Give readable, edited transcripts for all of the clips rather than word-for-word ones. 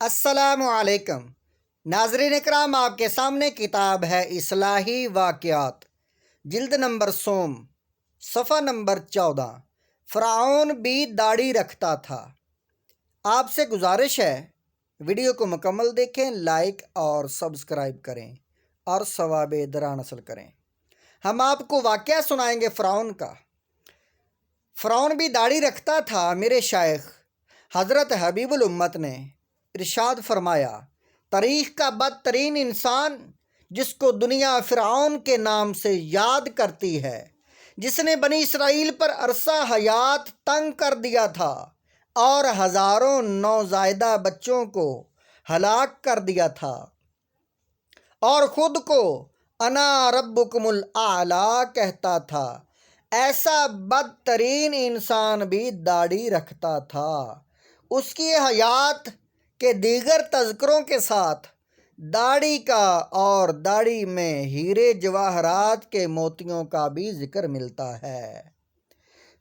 السلام علیکم ناظرین اکرام، آپ کے سامنے کتاب ہے اصلاحی واقعات، جلد نمبر سوم، صفحہ نمبر 14۔ فرعون بھی داڑھی رکھتا تھا۔ آپ سے گزارش ہے ویڈیو کو مکمل دیکھیں، لائک اور سبسکرائب کریں اور ثواب درہم حاصل کریں۔ ہم آپ کو واقعہ سنائیں گے فرعون کا۔ فرعون بھی داڑھی رکھتا تھا۔ میرے شیخ حضرت حبیب الامت نے ارشاد فرمایا، تاریخ کا بدترین انسان جس کو دنیا فرعون کے نام سے یاد کرتی ہے، جس نے بنی اسرائیل پر عرصہ حیات تنگ کر دیا تھا اور ہزاروں نوزائیدہ بچوں کو ہلاک کر دیا تھا اور خود کو انا ربکم الاعلی کہتا تھا، ایسا بدترین انسان بھی داڑھی رکھتا تھا۔ اس کی حیات کے دیگر تذکروں کے ساتھ داڑھی کا اور داڑھی میں ہیرے جواہرات کے موتیوں کا بھی ذکر ملتا ہے۔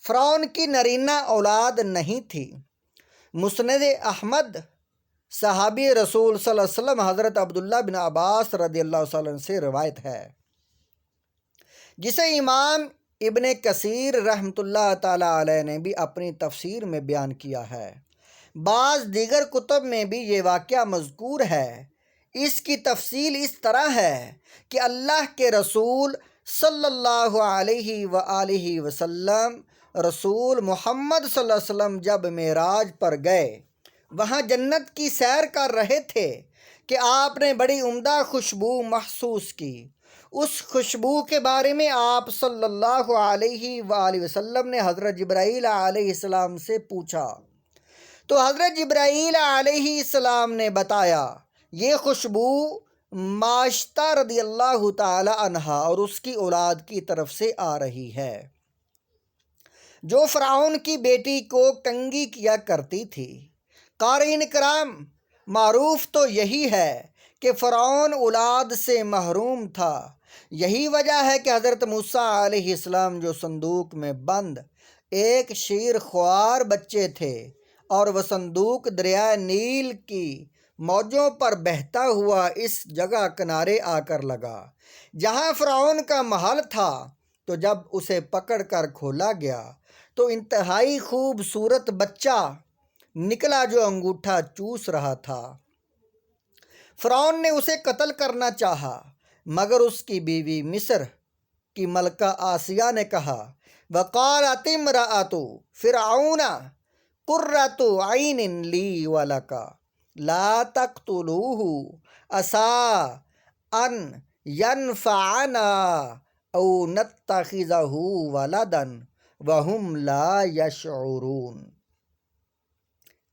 فرعون کی نرینہ اولاد نہیں تھی۔ مسند احمد صحابی رسول صلی اللہ علیہ وسلم حضرت عبداللہ بن عباس رضی اللہ عنہ سے روایت ہے، جسے امام ابن کثیر رحمۃ اللہ تعالی علیہ نے بھی اپنی تفسیر میں بیان کیا ہے۔ بعض دیگر کتب میں بھی یہ واقعہ مذکور ہے۔ اس کی تفصیل اس طرح ہے کہ اللہ کے رسول صلی اللہ علیہ وآلہ وسلم، رسول محمد صلی اللہ علیہ وسلم جب معراج پر گئے، وہاں جنت کی سیر کر رہے تھے کہ آپ نے بڑی عمدہ خوشبو محسوس کی۔ اس خوشبو کے بارے میں آپ صلی اللہ علیہ وآلہ وسلم نے حضرت جبرائیل علیہ السلام سے پوچھا، تو حضرت جبرائیل علیہ السلام نے بتایا، یہ خوشبو معاشطہ رضی اللہ تعالی عنہا اور اس کی اولاد کی طرف سے آ رہی ہے، جو فرعون کی بیٹی کو کنگھی کیا کرتی تھی۔ قارئین کرام، معروف تو یہی ہے کہ فرعون اولاد سے محروم تھا۔ یہی وجہ ہے کہ حضرت موسیٰ علیہ السلام جو صندوق میں بند ایک شیر خوار بچے تھے، اور وہ صندوق دریائے نیل کی موجوں پر بہتا ہوا اس جگہ کنارے آ کر لگا جہاں فرعون کا محل تھا، تو جب اسے پکڑ کر کھولا گیا تو انتہائی خوبصورت بچہ نکلا جو انگوٹھا چوس رہا تھا۔ فرعون نے اسے قتل کرنا چاہا، مگر اس کی بیوی مصر کی ملکہ آسیہ نے کہا، وقالت امرأۃ فرعون قرۃ عین لی ولک لا تقتلوہ عسیٰ ان ینفعنا او نتخذہ ولدا وہم لا یشعرون۔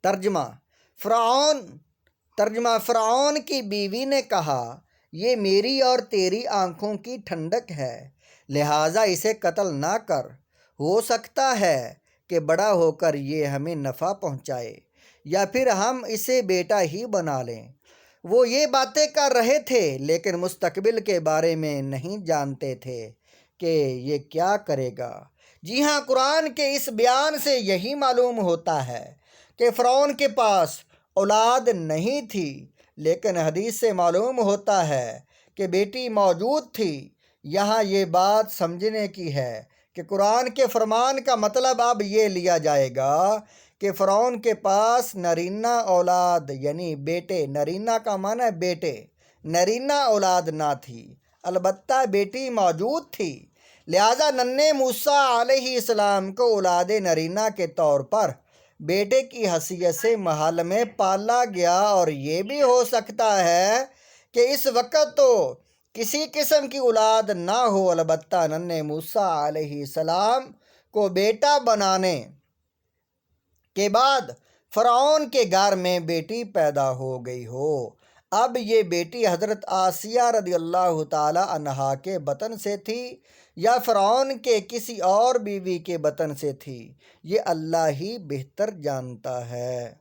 ترجمہ فرعون کی بیوی نے کہا، یہ میری اور تیری آنکھوں کی ٹھنڈک ہے، لہٰذا اسے قتل نہ کر، ہو سکتا ہے کہ بڑا ہو کر یہ ہمیں نفع پہنچائے یا پھر ہم اسے بیٹا ہی بنا لیں۔ وہ یہ باتیں کر رہے تھے لیکن مستقبل کے بارے میں نہیں جانتے تھے کہ یہ کیا کرے گا۔ جی ہاں، قرآن کے اس بیان سے یہی معلوم ہوتا ہے کہ فرعون کے پاس اولاد نہیں تھی، لیکن حدیث سے معلوم ہوتا ہے کہ بیٹی موجود تھی۔ یہاں یہ بات سمجھنے کی ہے کہ قرآن کے فرمان کا مطلب اب یہ لیا جائے گا کہ فرعون کے پاس نرینہ اولاد یعنی بیٹے، نرینہ کا معنی ہے بیٹے، نرینہ اولاد نہ تھی، البتہ بیٹی موجود تھی، لہٰذا ننھے موسیٰ علیہ السلام کو اولاد نرینہ کے طور پر بیٹے کی حیثیت سے محل میں پالا گیا۔ اور یہ بھی ہو سکتا ہے کہ اس وقت تو کسی قسم کی اولاد نہ ہو، البتہ ننھے موسیٰ علیہ السلام کو بیٹا بنانے کے بعد فرعون کے گھر میں بیٹی پیدا ہو گئی ہو۔ اب یہ بیٹی حضرت آسیہ رضی اللہ تعالی عنہا کے بطن سے تھی یا فرعون کے کسی اور بیوی کے بطن سے تھی، یہ اللہ ہی بہتر جانتا ہے۔